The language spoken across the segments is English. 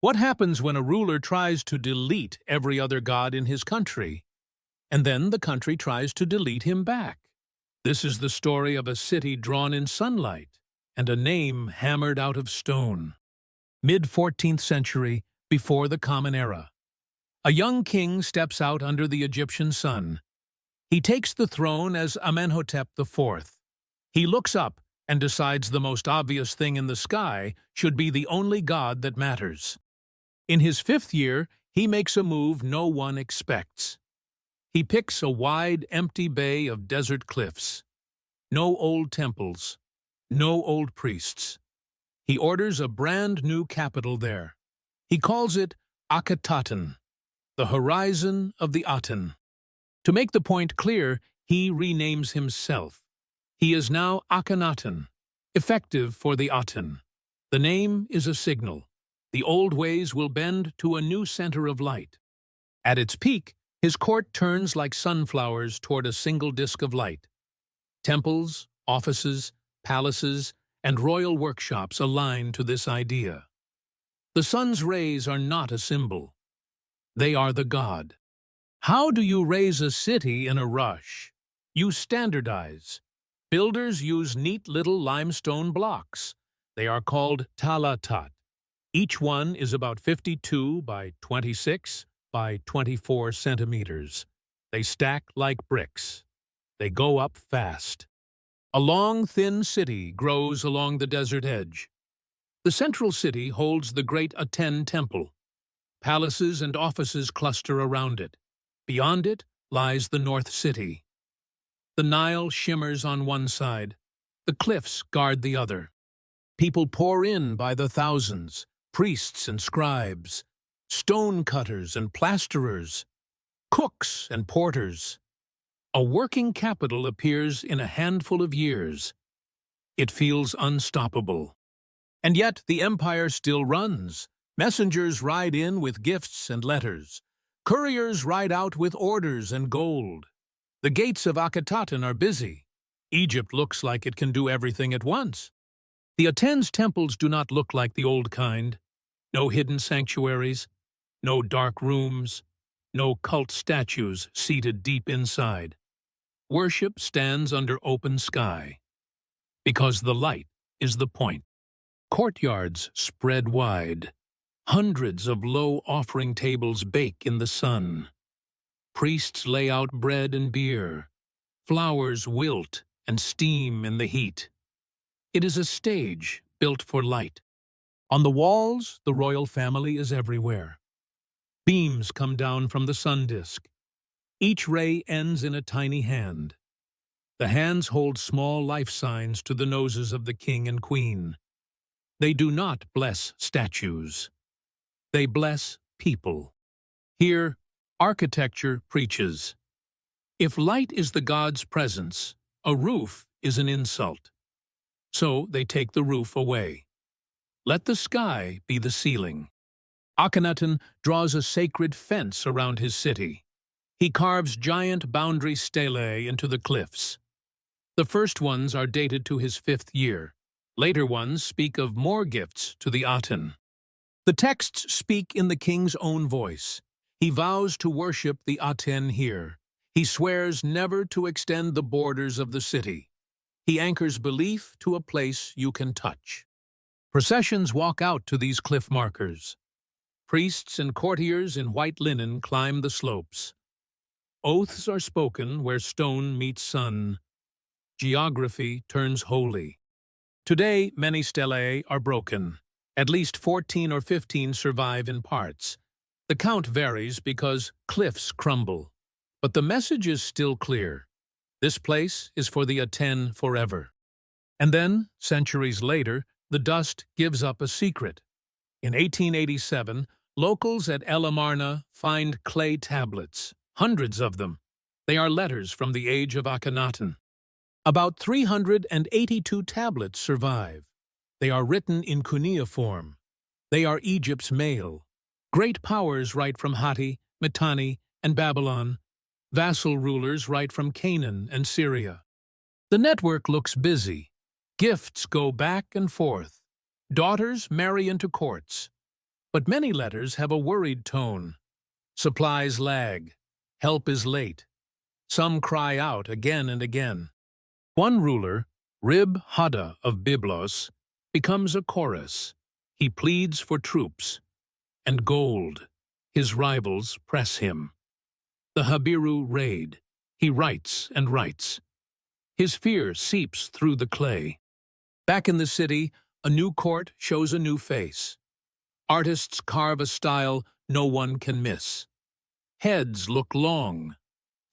What happens when a ruler tries to delete every other god in his country, and then the country tries to delete him back? This is the story of a city drawn in sunlight and a name hammered out of stone. Mid-14th century, before the Common Era. A young king steps out under the Egyptian sun. He takes the throne as Amenhotep IV. He looks up and decides the most obvious thing in the sky should be the only god that matters. In his 5th year, he makes a move no one expects. He picks a wide, empty bay of desert cliffs. No old temples, no old priests. He orders a brand new capital there. He calls it Akhetaten, the horizon of the Aten. To make the point clear, he renames himself. He is now Akhenaten, effective for the Aten. The name is a signal. The old ways will bend to a new center of light. At its peak, his court turns like sunflowers toward a single disk of light. Temples, offices, palaces, and royal workshops align to this idea. The sun's rays are not a symbol. They are the god. How do you raise a city in a rush? You standardize. Builders use neat little limestone blocks. They are called talatat. Each one is about 52 by 26 by 24 centimeters. They stack like bricks. They go up fast. A long, thin city grows along the desert edge. The central city holds the great Aten temple. Palaces and offices cluster around it. Beyond it lies the North City. The Nile shimmers on one side. The cliffs guard the other. People pour in by the thousands, priests and scribes, stone cutters and plasterers, cooks and porters. A working capital appears in a handful of years. It feels unstoppable. And yet the empire still runs. Messengers ride in with gifts and letters. Couriers ride out with orders and gold. The gates of Akhetaten are busy. Egypt looks like it can do everything at once. The Aten's temples do not look like the old kind. No hidden sanctuaries, no dark rooms, no cult statues seated deep inside. Worship stands under open sky, because the light is the point. Courtyards spread wide. Hundreds of low offering tables bake in the sun. Priests lay out bread and beer. Flowers wilt and steam in the heat. It is a stage built for light. On the walls, the royal family is everywhere. Beams come down from the sun disk. Each ray ends in a tiny hand. The hands hold small life signs to the noses of the king and queen. They do not bless statues. They bless people. Here, architecture preaches. If light is the god's presence, a roof is an insult. So they take the roof away. Let the sky be the ceiling. Akhenaten draws a sacred fence around his city. He carves giant Boundary Stelae into the cliffs. The first ones are dated to his 5th year. Later ones speak of more gifts to the Aten. The texts speak in the king's own voice. He vows to worship the Aten here. He swears never to extend the borders of the city. He anchors belief to a place you can touch. Processions walk out to these cliff markers. Priests and courtiers in white linen climb the slopes. Oaths are spoken where stone meets sun. Geography turns holy. Today, many stelae are broken. At least 14 or 15 survive in parts. The count varies because cliffs crumble. But the message is still clear. This place is for the Aten forever. And then, centuries later, the dust gives up a secret. In 1887, locals at El Amarna find clay tablets, hundreds of them. They are letters from the age of Akhenaten. About 382 tablets survive. They are written in cuneiform. They are Egypt's mail. Great powers write from Hatti, Mitanni, and Babylon. Vassal rulers write from Canaan and Syria. The network looks busy. Gifts go back and forth. Daughters marry into courts. But many letters have a worried tone. Supplies lag. Help is late. Some cry out again and again. One ruler, Rib-Hadda of Byblos, becomes a chorus. He pleads for troops and gold. His rivals press him. The Habiru raid. He writes and writes. His fear seeps through the clay. Back in the city, a new court shows a new face. Artists carve a style no one can miss. Heads look long.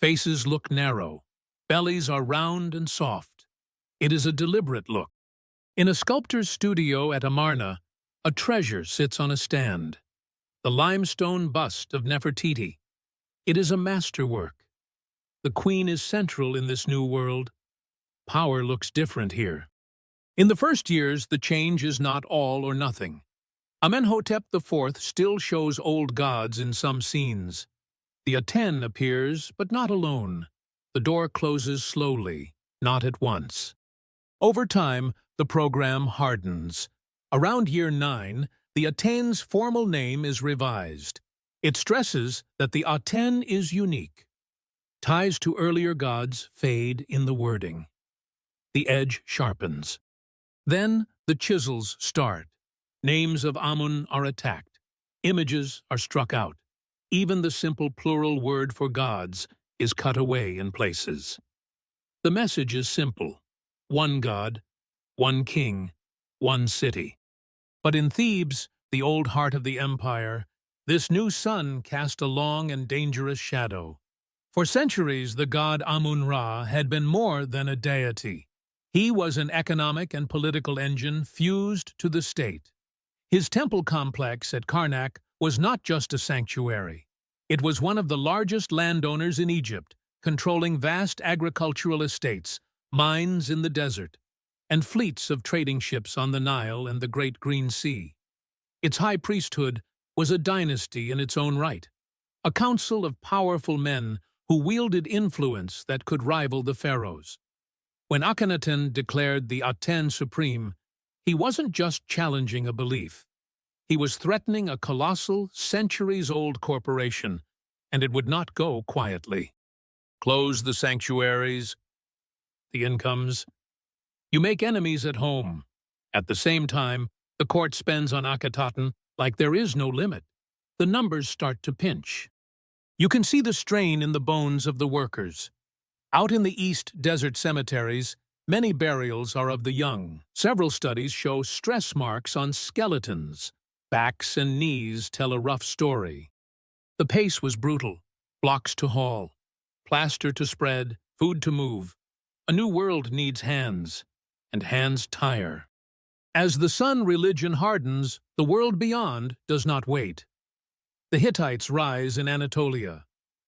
Faces look narrow. Bellies are round and soft. It is a deliberate look. In a sculptor's studio at Amarna, a treasure sits on a stand. The limestone bust of Nefertiti. It is a masterwork. The queen is central in this new world. Power looks different here. In the first years, the change is not all or nothing. Amenhotep IV still shows old gods in some scenes. The Aten appears, but not alone. The door closes slowly, not at once. Over time, the program hardens. Around year 9, the Aten's formal name is revised. It stresses that the Aten is unique. Ties to earlier gods fade in the wording. The edge sharpens. Then the chisels start. Names of Amun are attacked. Images are struck out. Even the simple plural word for gods is cut away in places. The message is simple. One god, one king, one city. But in Thebes, the old heart of the empire, this new sun cast a long and dangerous shadow. For centuries, the god Amun-Ra had been more than a deity. He was an economic and political engine fused to the state. His temple complex at Karnak was not just a sanctuary. It was one of the largest landowners in Egypt, controlling vast agricultural estates, mines in the desert, and fleets of trading ships on the Nile and the Great Green Sea. Its high priesthood was a dynasty in its own right, a council of powerful men who wielded influence that could rival the pharaohs. When Akhenaten declared the Aten supreme, he wasn't just challenging a belief. He was threatening a colossal, centuries-old corporation, and it would not go quietly. Close the sanctuaries, the incomes. You make enemies at home. At the same time, the court spends on Akhetaten like there is no limit. The numbers start to pinch. You can see the strain in the bones of the workers. Out in the East Desert cemeteries, many burials are of the young. Several studies show stress marks on skeletons. Backs and knees tell a rough story. The pace was brutal. Blocks to haul, plaster to spread, food to move. A new world needs hands, and hands tire. As the sun religion hardens, the world beyond does not wait. The Hittites rise in Anatolia.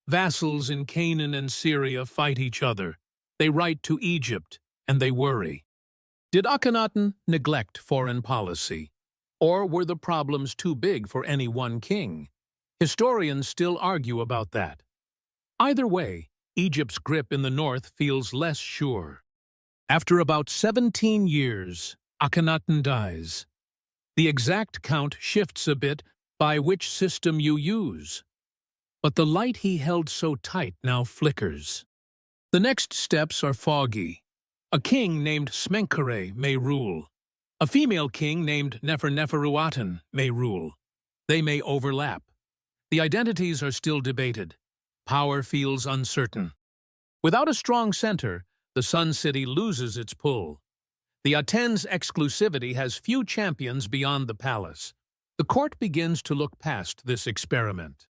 Vassals in Canaan and Syria fight each other. They write to Egypt, and they worry. Did Akhenaten neglect foreign policy? Or were the problems too big for any one king? Historians still argue about that. Either way, Egypt's grip in the north feels less sure. After about 17 years, Akhenaten dies. The exact count shifts a bit by which system you use. But the light he held so tight now flickers. The next steps are foggy. A king named Smenkhare may rule. A female king named Neferneferuaten may rule. They may overlap. The identities are still debated. Power feels uncertain. Without a strong center, the Sun City loses its pull. The Aten's exclusivity has few champions beyond the palace. The court begins to look past this experiment.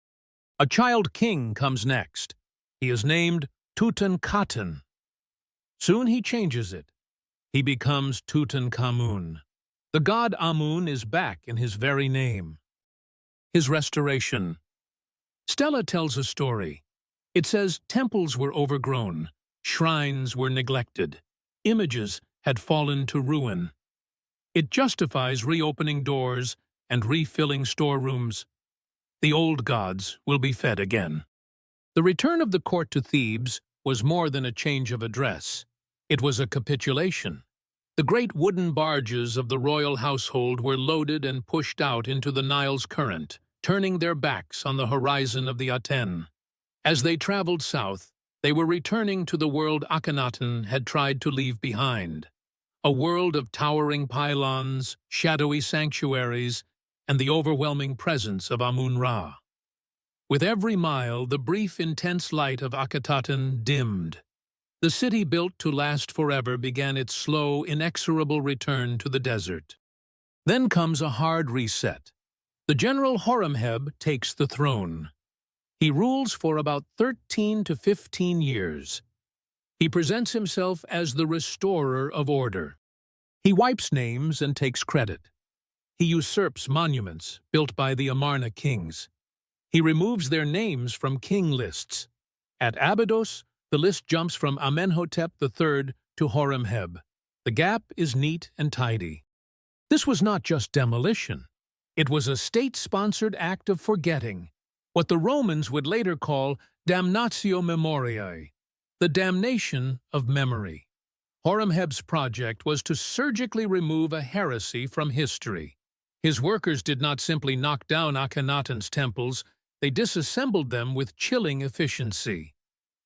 A child king comes next. He is named Tutankhaten. Soon he changes it. He becomes Tutankhamun. The god Amun is back in his very name. His restoration. Stela tells a story. It says temples were overgrown, shrines were neglected, images had fallen to ruin. It justifies reopening doors and refilling storerooms. The old gods will be fed again. The return of the court to Thebes was more than a change of address. It was a capitulation. The great wooden barges of the royal household were loaded and pushed out into the Nile's current, turning their backs on the horizon of the Aten. As they traveled south, they were returning to the world Akhenaten had tried to leave behind, a world of towering pylons, shadowy sanctuaries, and the overwhelming presence of Amun-Ra. With every mile, the brief, intense light of Akhetaten dimmed. The city built to last forever began its slow, inexorable return to the desert. Then comes a hard reset. The general Horemheb takes the throne. He rules for about 13 to 15 years. He presents himself as the restorer of order. He wipes names and takes credit. He usurps monuments built by the Amarna kings. He removes their names from king lists. At Abydos, the list jumps from Amenhotep III to Horemheb. The gap is neat and tidy. This was not just demolition. It was a state-sponsored act of forgetting, what the Romans would later call damnatio memoriae, the damnation of memory. Horemheb's project was to surgically remove a heresy from history. His workers did not simply knock down Akhenaten's temples, they disassembled them with chilling efficiency.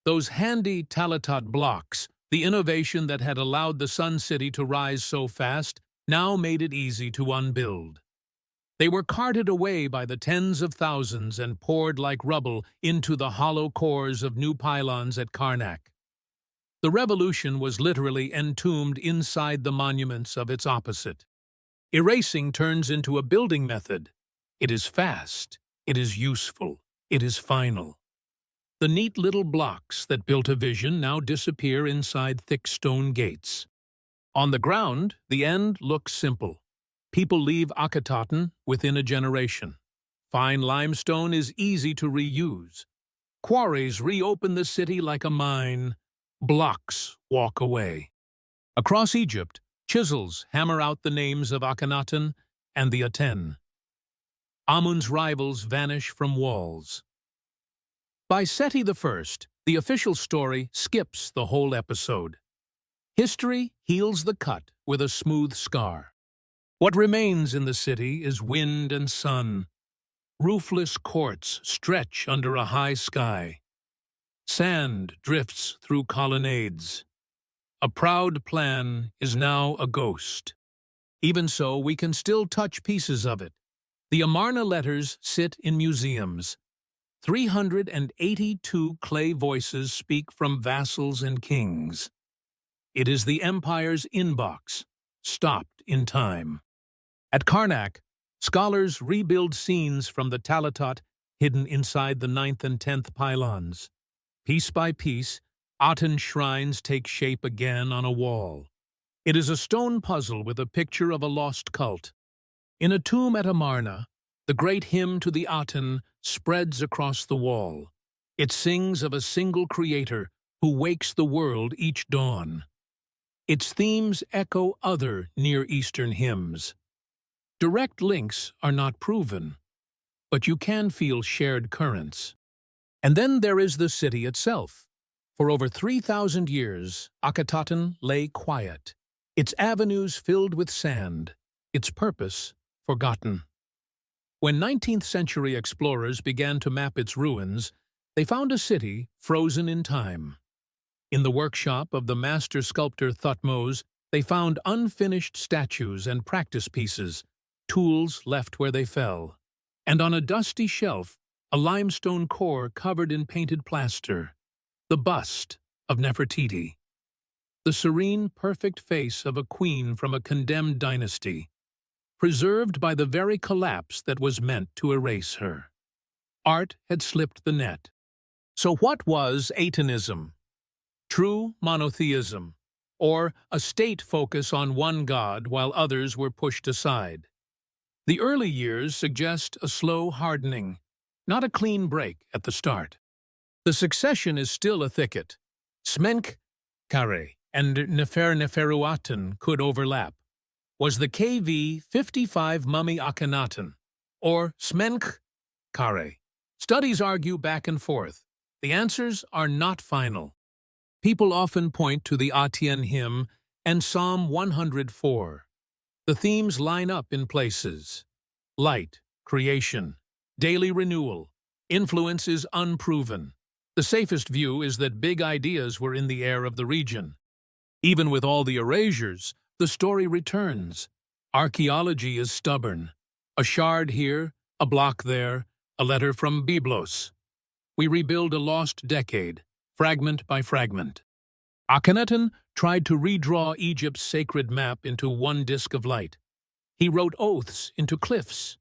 Those handy talatat blocks, the innovation that had allowed the Sun City to rise so fast, now made it easy to unbuild. They were carted away by the tens of thousands and poured like rubble into the hollow cores of new pylons at Karnak. The revolution was literally entombed inside the monuments of its opposite. Erasing turns into a building method. It is fast, it is useful, it is final. The neat little blocks that built a vision now disappear inside thick stone gates. On the ground, the end looks simple. People leave Akhetaten within a generation. Fine limestone is easy to reuse. Quarries reopen the city like a mine. Blocks walk away. Across Egypt, chisels hammer out the names of Akhenaten and the Aten. Amun's rivals vanish from walls. By Seti I, the official story skips the whole episode. History heals the cut with a smooth scar. What remains in the city is wind and sun. Roofless courts stretch under a high sky. Sand drifts through colonnades. A proud plan is now a ghost. Even so, we can still touch pieces of it. The Amarna Letters sit in museums. 382 clay voices speak from vassals and kings. It is the empire's inbox, stopped in time. At Karnak, scholars rebuild scenes from the talatat hidden inside the 9th and 10th pylons. Piece by piece, Aten shrines take shape again on a wall. It is a stone puzzle with a picture of a lost cult. In a tomb at Amarna, the great hymn to the Aten spreads across the wall. It sings of a single creator who wakes the world each dawn. Its themes echo other Near Eastern hymns. Direct links are not proven, but you can feel shared currents. And then there is the city itself. For over 3,000 years, Akhetaten lay quiet, its avenues filled with sand, its purpose forgotten. When 19th-century explorers began to map its ruins, they found a city frozen in time. In the workshop of the master sculptor Thutmose, they found unfinished statues and practice pieces, tools left where they fell. And on a dusty shelf, a limestone core covered in painted plaster, the bust of Nefertiti, the serene, perfect face of a queen from a condemned dynasty, preserved by the very collapse that was meant to erase her. Art had slipped the net. So what was Atenism? True monotheism, or a state focus on one god while others were pushed aside. The early years suggest a slow hardening, not a clean break at the start. The succession is still a thicket. Smenkhkare and Neferuaten could overlap. Was the KV 55 mummy Akhenaten, or Smenkhkare? Studies argue back and forth. The answers are not final. People often point to the Aten hymn and Psalm 104. The themes line up in places. Light, creation, daily renewal, influence is unproven. The safest view is that big ideas were in the air of the region. Even with all the erasures, the story returns. Archaeology is stubborn. A shard here, a block there, a letter from Byblos. We rebuild a lost decade, fragment by fragment. Akhenaten tried to redraw Egypt's sacred map into one disk of light. He wrote oaths into cliffs.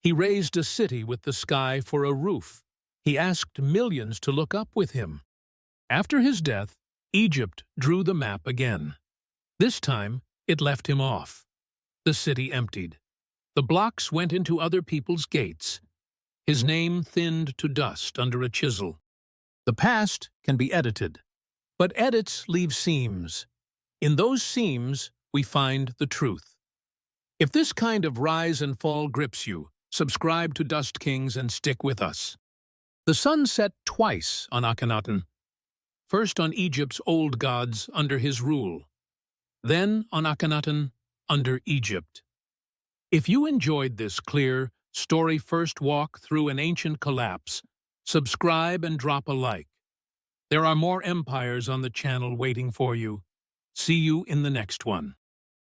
He raised a city with the sky for a roof. He asked millions to look up with him. After his death, Egypt drew the map again. This time, it left him off. The city emptied. The blocks went into other people's gates. His name thinned to dust under a chisel. The past can be edited, but edits leave seams. In those seams, we find the truth. If this kind of rise and fall grips you, subscribe to Dustkings and stick with us. The sun set twice on Akhenaten. First on Egypt's old gods under his rule, then on Akhenaten under Egypt. If you enjoyed this clear, story-first walk through an ancient collapse, subscribe and drop a like. There are more empires on the channel waiting for you. See you in the next one.